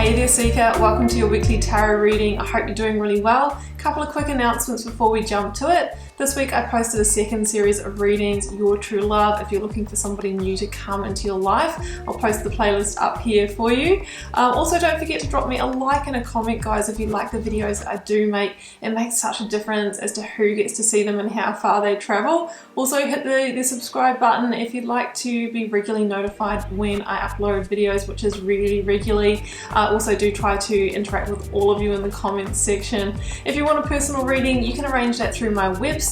Hey there Seeker, welcome to your weekly tarot reading. I hope you're doing really well. A couple of quick announcements before we jump to it. This week I posted a second series of readings, Your True Love, if you're looking for somebody new to come into your life. I'll post the playlist up here for you. Also don't forget to drop me a like and a comment, guys, if you like the videos that I do make. It makes such a difference as to who gets to see them and how far they travel. Also hit the subscribe button if you'd like to be regularly notified when I upload videos, which is really regularly. Also do try to interact with all of you in the comments section. If you want a personal reading, you can arrange that through my website.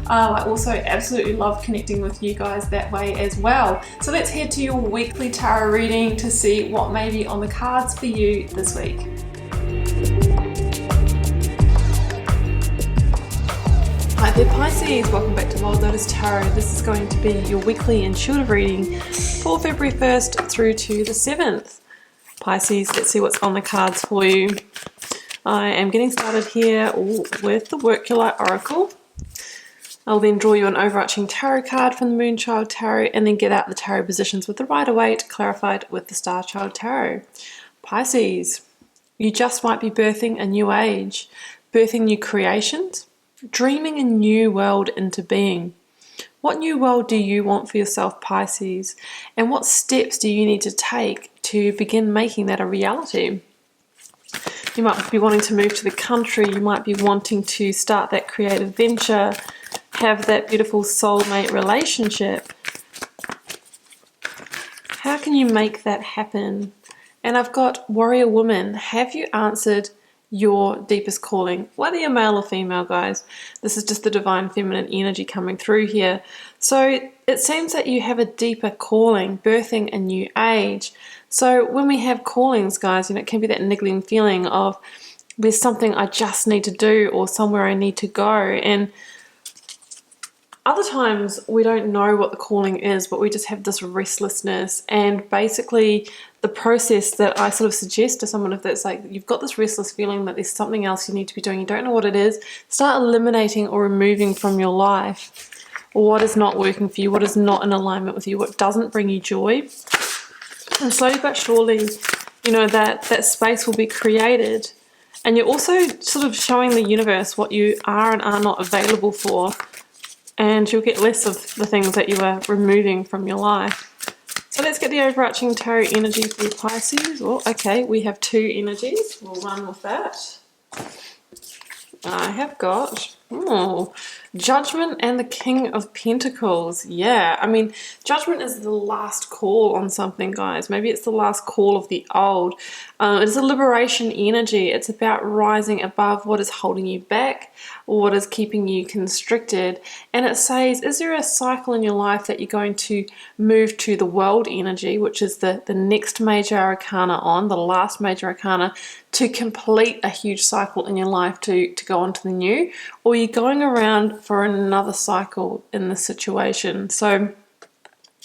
I also absolutely love connecting with you guys that way as well. So let's head to your weekly tarot reading to see what may be on the cards for you this week. Hi there Pisces, welcome back to Wild Lotus Tarot. This is going to be your weekly intuitive reading for February 1st through to the 7th. Pisces, let's see what's on the cards for you. I am getting started here with the Work Your Light Oracle. I'll then draw you an overarching tarot card from the Moonchild Tarot and then get out the tarot positions with the Rider-Waite clarified with the Starchild Tarot. Pisces, you just might be birthing a new age, birthing new creations, dreaming a new world into being. What new world do you want for yourself, Pisces? And what steps do you need to take to begin making that a reality? You might be wanting to move to the country, you might be wanting to start that creative venture, have that beautiful soulmate relationship. How can you make that happen? And I've got Warrior Woman. Have you answered your deepest calling? Whether you're male or female, guys, this is just the divine feminine energy coming through here. So it seems that you have a deeper calling, birthing a new age. So when we have callings, guys, it can be that niggling feeling of there's something I just need to do or somewhere I need to go. And other times we don't know what the calling is, but we just have this restlessness. And basically the process that I sort of suggest to someone, if that's like you've got this restless feeling that there's something else you need to be doing, you don't know what it is, start eliminating or removing from your life what is not working for you, what is not in alignment with you, what doesn't bring you joy. And slowly but surely, that space will be created. And you're also sort of showing the universe what you are and are not available for. And you'll get less of the things that you are removing from your life. So let's get the overarching tarot energy for the Pisces. Oh, okay, we have two energies. We'll run with that. I have got Judgment and the King of Pentacles. Yeah, I mean, Judgment is the last call on something, guys. Maybe it's the last call of the old. It's a liberation energy. It's about rising above what is holding you back or what is keeping you constricted. And it says, is there a cycle in your life that you're going to move to the world energy, which is the next major arcana on, the last major arcana, to complete a huge cycle in your life to go on to the new, or you're going around for another cycle in this situation. So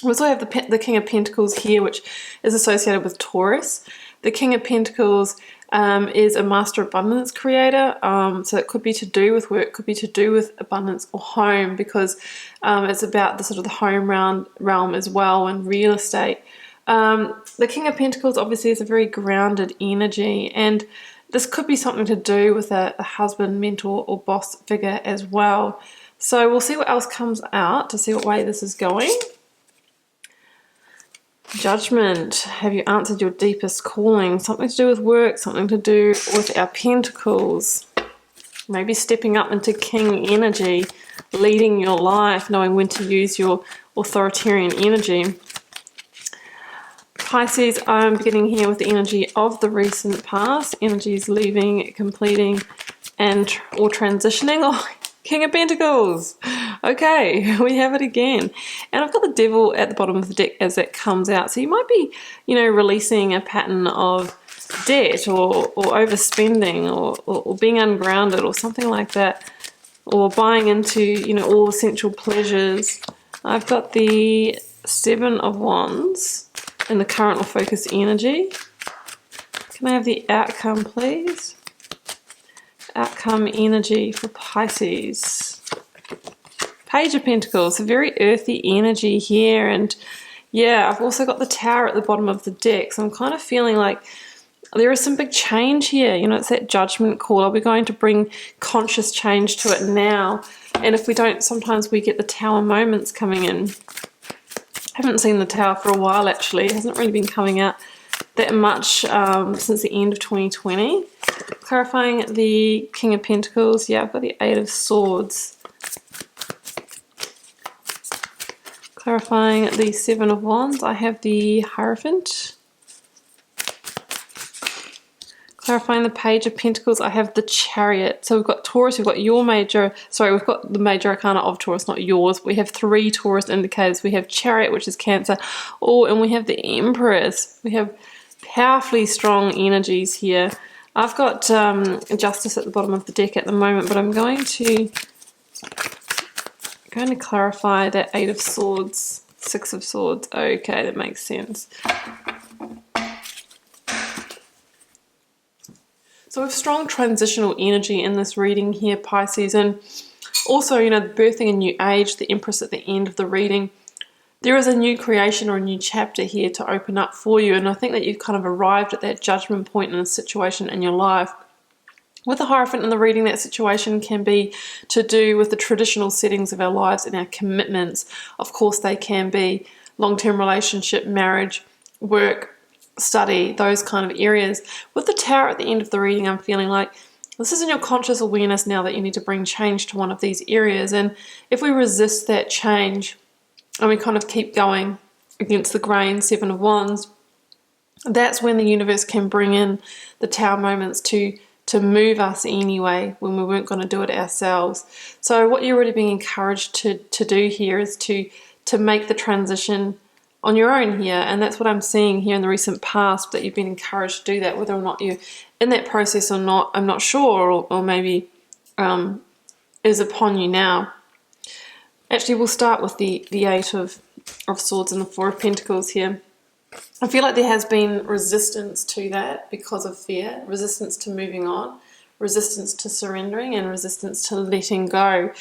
we also have the King of Pentacles here, which is associated with Taurus. The King of Pentacles is a master abundance creator, so it could be to do with work, could be to do with abundance or home, because it's about the sort of the home realm as well, and real estate. The King of Pentacles obviously is a very grounded energy, and this could be something to do with a husband, mentor, or boss figure as well. So we'll see what else comes out to see what way this is going. Judgment. Have you answered your deepest calling? Something to do with work, something to do with our pentacles. Maybe stepping up into king energy, leading your life, knowing when to use your authoritarian energy. Pisces, I'm beginning here with the energy of the recent past. Energies leaving, completing, or transitioning. Oh, King of Pentacles. Okay, we have it again. And I've got the Devil at the bottom of the deck as it comes out. So you might be, releasing a pattern of debt or overspending or being ungrounded or something like that. Or buying into, all the sensual pleasures. I've got the Seven of Wands in the current or focus energy. Can I have the outcome, please? Outcome energy for Pisces. Page of Pentacles, a very earthy energy here. And yeah, I've also got the Tower at the bottom of the deck. So I'm kind of feeling like there is some big change here. You know, it's that judgment call. Are we going to bring conscious change to it now? And if we don't, sometimes we get the Tower moments coming in. I haven't seen the Tower for a while, actually. It hasn't really been coming out that much since the end of 2020. Clarifying the King of Pentacles. Yeah, I've got the Eight of Swords. Clarifying the Seven of Wands. I have the Hierophant. Clarifying the Page of Pentacles, I have the Chariot. So we've got Taurus, we've got your major, sorry, we've got the major arcana of Taurus, not yours. We have 3 Taurus indicators. We have Chariot, which is Cancer. Oh, and we have the Empress. We have powerfully strong energies here. I've got Justice at the bottom of the deck at the moment, but I'm going to clarify that Eight of Swords, Six of Swords. Okay, that makes sense. So we have strong transitional energy in this reading here, Pisces, and also, you know, birthing a new age, the Empress at the end of the reading. There is a new creation or a new chapter here to open up for you, and I think that you've kind of arrived at that judgment point in a situation in your life. With the Hierophant in the reading, that situation can be to do with the traditional settings of our lives and our commitments. Of course, they can be long-term relationship, marriage, work, study, those kind of areas. With the Tower at the end of the reading, I'm feeling like this is in your conscious awareness now that you need to bring change to one of these areas. And if we resist that change and we kind of keep going against the grain, Seven of Wands, that's when the universe can bring in the Tower moments to move us anyway when we weren't going to do it ourselves. So what you're really being encouraged to do here is to make the transition on your own here, and that's what I'm seeing here in the recent past, that you've been encouraged to do that. Whether or not you're in that process or not, I'm not sure, or maybe is upon you now. Actually, we'll start with the Eight of Swords and the Four of Pentacles here. I feel like there has been resistance to that because of fear, resistance to moving on, resistance to surrendering, and resistance to letting go.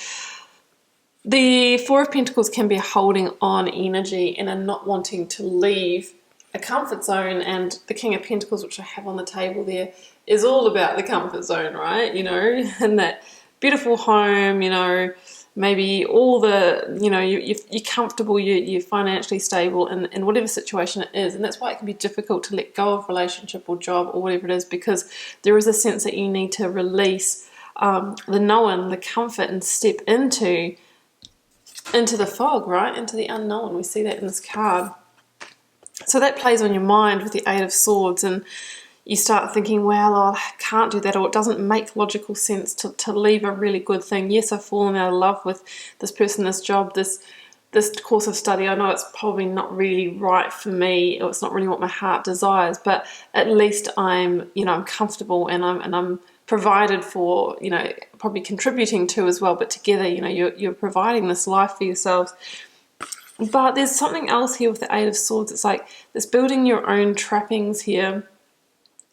The Four of Pentacles can be holding on energy and a not wanting to leave a comfort zone, and the King of Pentacles, which I have on the table there, is all about the comfort zone, right? You know, and that beautiful home, you know, maybe all the, you know, you're comfortable, you're financially stable in whatever situation it is. And that's why it can be difficult to let go of relationship or job or whatever it is, because there is a sense that you need to release the known, the comfort, and step into the fog, right? Into the unknown. We see that in this card. So that plays on your mind with the Eight of Swords, and you start thinking, well, I can't do that, or it doesn't make logical sense to leave a really good thing. Yes, I've fallen out of love with this person, this job, this course of study. I know it's probably not really right for me, or it's not really what my heart desires, but at least I'm comfortable, and I'm provided for, you know, probably contributing to as well, but together, you know, you're providing this life for yourselves. But there's something else here with the Eight of Swords. It's like this building your own trappings here.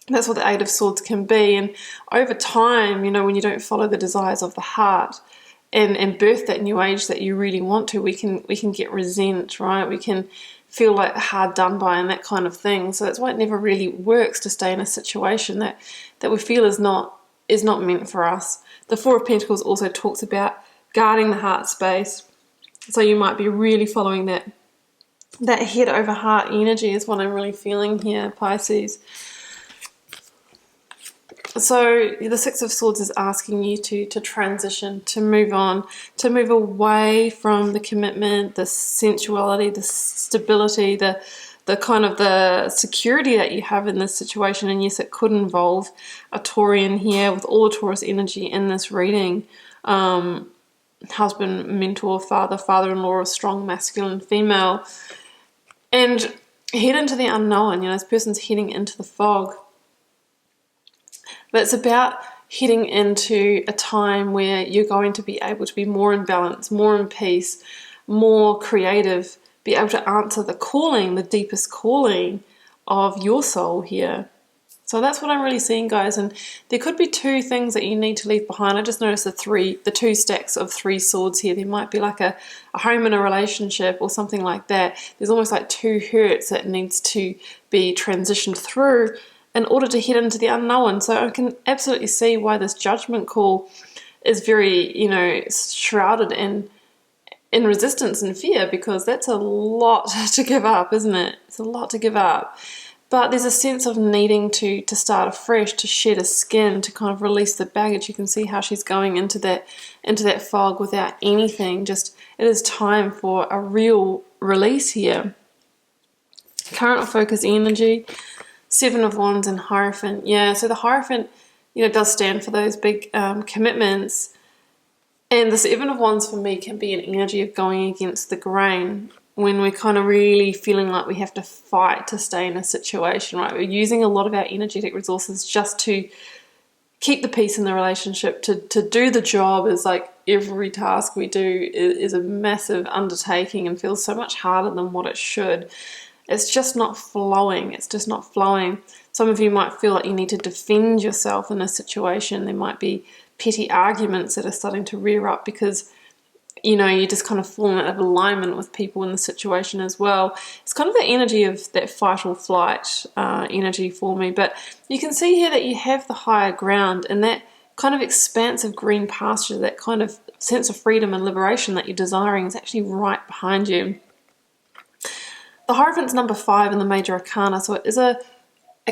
That's what the Eight of Swords can be. And over time, you know, when you don't follow the desires of the heart and birth that new age that you really want to, we can get resent, right? We can feel like hard done by and that kind of thing. So that's why it never really works to stay in a situation that we feel is not meant for us. The Four of Pentacles also talks about guarding the heart space. So you might be really following that head over heart energy is what I'm really feeling here, Pisces. So the Six of Swords is asking you to transition, to move on, to move away from the commitment, the sensuality, the stability, the kind of the security that you have in this situation. And yes, it could involve a Taurian here with all the Taurus energy in this reading. Husband, mentor, father, father-in-law, a strong masculine, female. And head into the unknown. You know, this person's heading into the fog. But it's about heading into a time where you're going to be able to be more in balance, more in peace, more creative, be able to answer the calling, the deepest calling of your soul here. So that's what I'm really seeing, guys. And there could be 2 things that you need to leave behind. I just noticed the 2 stacks of 3 swords here. There might be like a home and a relationship or something like that. There's almost like 2 hurts that needs to be transitioned through in order to head into the unknown. So I can absolutely see why this judgment call is very, you know, shrouded in resistance and fear, because that's a lot to give up, isn't it? It's a lot to give up. But there's a sense of needing to start afresh, to shed a skin, to kind of release the baggage. You can see how she's going into that fog without anything. Just, it is time for a real release here. Current or focus energy, Seven of Wands and Hierophant. Yeah, so the Hierophant, you know, does stand for those big commitments. And the Seven of Wands for me can be an energy of going against the grain, when we're kind of really feeling like we have to fight to stay in a situation, right? We're using a lot of our energetic resources just to keep the peace in the relationship, to do the job. Is like every task we do is a massive undertaking and feels so much harder than what it should. It's just not flowing. It's just not flowing. Some of you might feel like you need to defend yourself in a situation. There might be petty arguments that are starting to rear up because, you know, you just kind of fallen out of alignment with people in the situation as well. It's kind of the energy of that fight or flight energy for me. But you can see here that you have the higher ground, and that kind of expansive green pasture, that kind of sense of freedom and liberation that you're desiring is actually right behind you. The Hierophant's number 5 in the Major Arcana, so it is a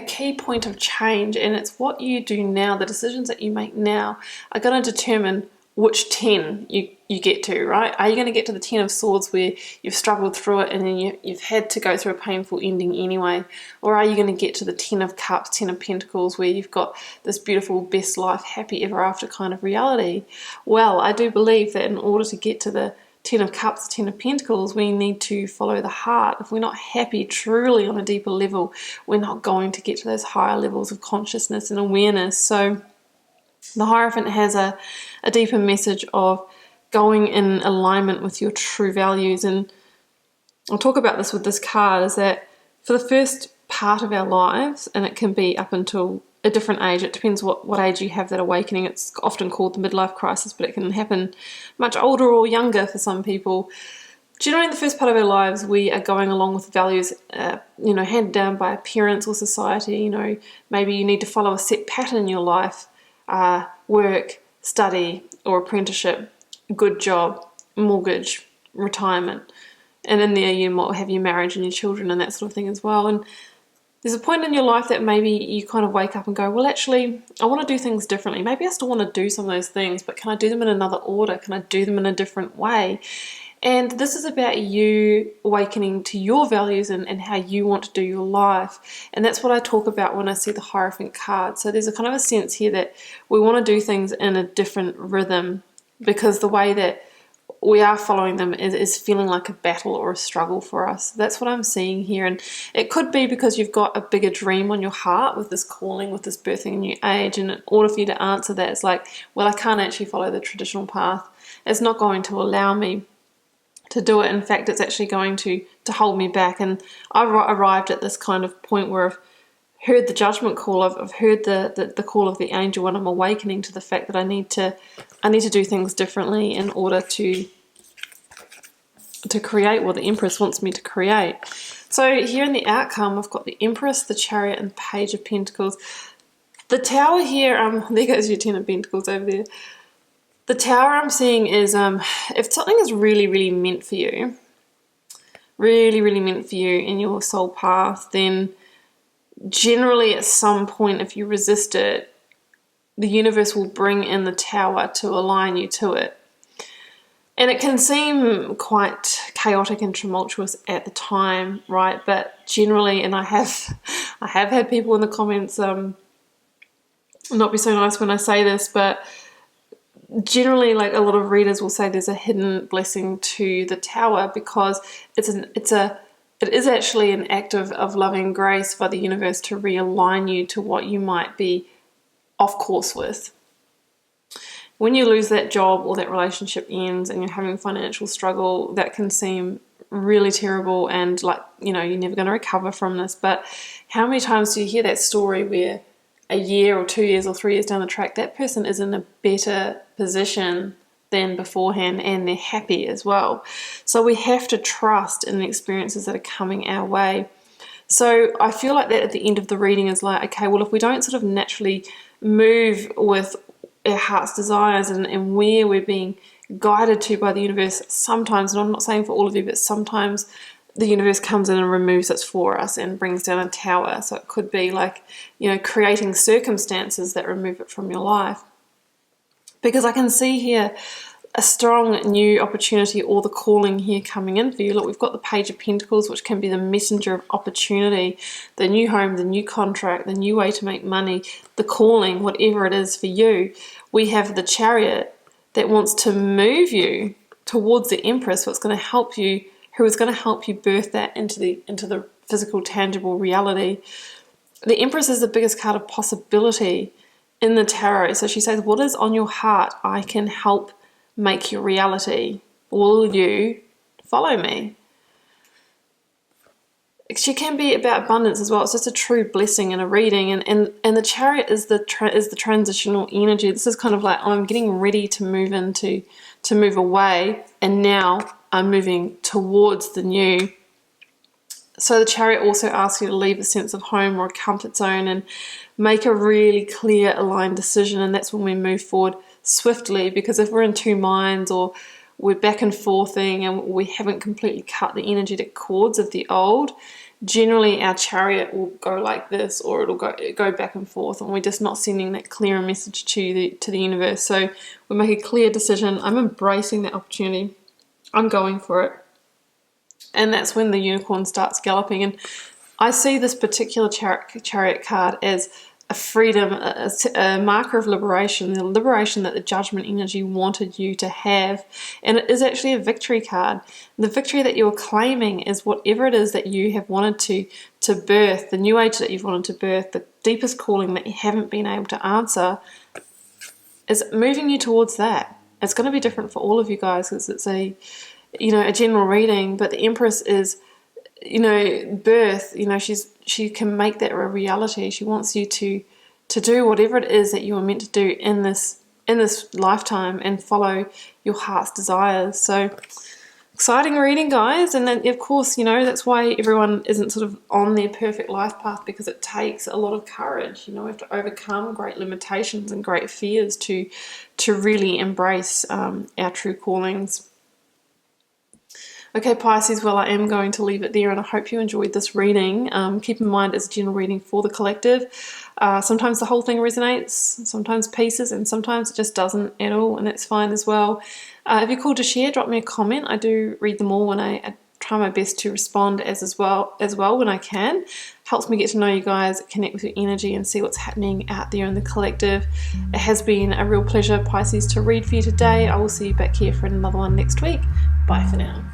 key point of change, and it's what you do now, the decisions that you make now are going to determine which 10 you get to, right? Are you going to get to the 10 of Swords where you've struggled through it and then you've had to go through a painful ending anyway? Or are you going to get to the 10 of Cups, 10 of Pentacles, where you've got this beautiful, best life, happy ever after kind of reality? Well, I do believe that in order to get to the 10 of Cups, 10 of Pentacles, we need to follow the heart. If we're not happy truly on a deeper level, we're not going to get to those higher levels of consciousness and awareness. So the Hierophant has a deeper message of going in alignment with your true values. And I'll talk about this with this card, is that for the first part of our lives, and it can be up until a different age, it depends what age you have that awakening. It's often called the midlife crisis, but it can happen much older or younger for some people. Generally in the first part of our lives, we are going along with values handed down by parents or society. You know, maybe you need to follow a set pattern in your life, work, study or apprenticeship, good job, mortgage, retirement, and in there you might have your marriage and your children and that sort of thing as well. And there's a point in your life that maybe you kind of wake up and go, well, actually, I want to do things differently. Maybe I still want to do some of those things, but can I do them in another order? Can I do them in a different way? And this is about you awakening to your values and how you want to do your life. And that's what I talk about when I see the Hierophant card. So there's a kind of a sense here that we want to do things in a different rhythm, because the way that we are following them is feeling like a battle or a struggle for us. That's what I'm seeing here. And it could be because you've got a bigger dream on your heart with this calling, with this birthing a new age. And in order for you to answer that, it's like, well, I can't actually follow the traditional path. It's not going to allow me to do it. In fact, it's actually going to hold me back. And I've arrived at this kind of point where I've heard the judgment call, I've heard the call of the angel, and I'm awakening to the fact that I need to do things differently in order to create what the Empress wants me to create. So here in the outcome, I've got the Empress, the Chariot, and Page of Pentacles. The Tower here, there goes your 10 of Pentacles over there. The Tower I'm seeing is if something is really, really meant for you, really, really meant for you in your soul path, then generally at some point, if you resist it, the universe will bring in the Tower to align you to it. And it can seem quite chaotic and tumultuous at the time, right? But generally, and I have had people in the comments not be so nice when I say this, but generally, like, a lot of readers will say there's a hidden blessing to the Tower, because it is actually an act of loving grace by the universe to realign you to what you might be off course with. When you lose that job or that relationship ends and you're having financial struggle, that can seem really terrible and like, you know, you're never going to recover from this. But how many times do you hear that story where a year or 2 years or 3 years down the track, that person is in a better position than beforehand and they're happy as well? So we have to trust in the experiences that are coming our way. So I feel like that at the end of the reading is like, okay, well, if we don't sort of naturally move with our heart's desires and where we're being guided to by the universe, sometimes, and I'm not saying for all of you, but sometimes the universe comes in and removes it for us and brings down a tower. So it could be like, you know, creating circumstances that remove it from your life. Because I can see here a strong new opportunity or the calling here coming in for you. Look, we've got the Page of Pentacles, which can be the messenger of opportunity, the new home, the new contract, the new way to make money, the calling, whatever it is for you. We have the Chariot that wants to move you towards the Empress, what's going to help you, who is going to help you birth that into the physical, tangible reality. The Empress is the biggest card of possibility in the tarot. So she says, what is on your heart? I can help make your reality. Will you follow me? She can be about abundance as well. It's just a true blessing in a reading, and the Chariot is the transitional energy. This is kind of like, I'm getting ready to move away, and now I'm moving towards the new. So the Chariot also asks you to leave a sense of home or a comfort zone and make a really clear, aligned decision, and that's when we move forward swiftly. Because if we're in two minds, or we're back and forthing and we haven't completely cut the energetic cords of the old, generally our Chariot will go like this, or it'll go back and forth, and we're just not sending that clearer message to the universe. So we make a clear decision. I'm embracing that opportunity. I'm going for it. And that's when the unicorn starts galloping. And I see this particular chariot card as a freedom, a marker of liberation, the liberation that the judgment energy wanted you to have. And it is actually a victory card. The victory that you're claiming is whatever it is that you have wanted to birth, the new age that you've wanted to birth, the deepest calling that you haven't been able to answer, is moving you towards that. It's going to be different for all of you guys, because it's a general reading, but the Empress is, birth, she can make that a reality. She wants you to do whatever it is that you are meant to do in this lifetime and follow your heart's desires. So exciting reading, guys. And then of course, that's why everyone isn't sort of on their perfect life path, because it takes a lot of courage. We have to overcome great limitations and great fears to really embrace our true callings. Okay, Pisces, well, I am going to leave it there, and I hope you enjoyed this reading. Keep in mind, it's a general reading for the collective. Sometimes the whole thing resonates, sometimes pieces, and sometimes it just doesn't at all, and that's fine as well. If you're called to share, drop me a comment. I do read them all, and I try my best to respond as well when I can. Helps me get to know you guys, connect with your energy, and see what's happening out there in the collective. It has been a real pleasure, Pisces, to read for you today. I will see you back here for another one next week. Bye for now.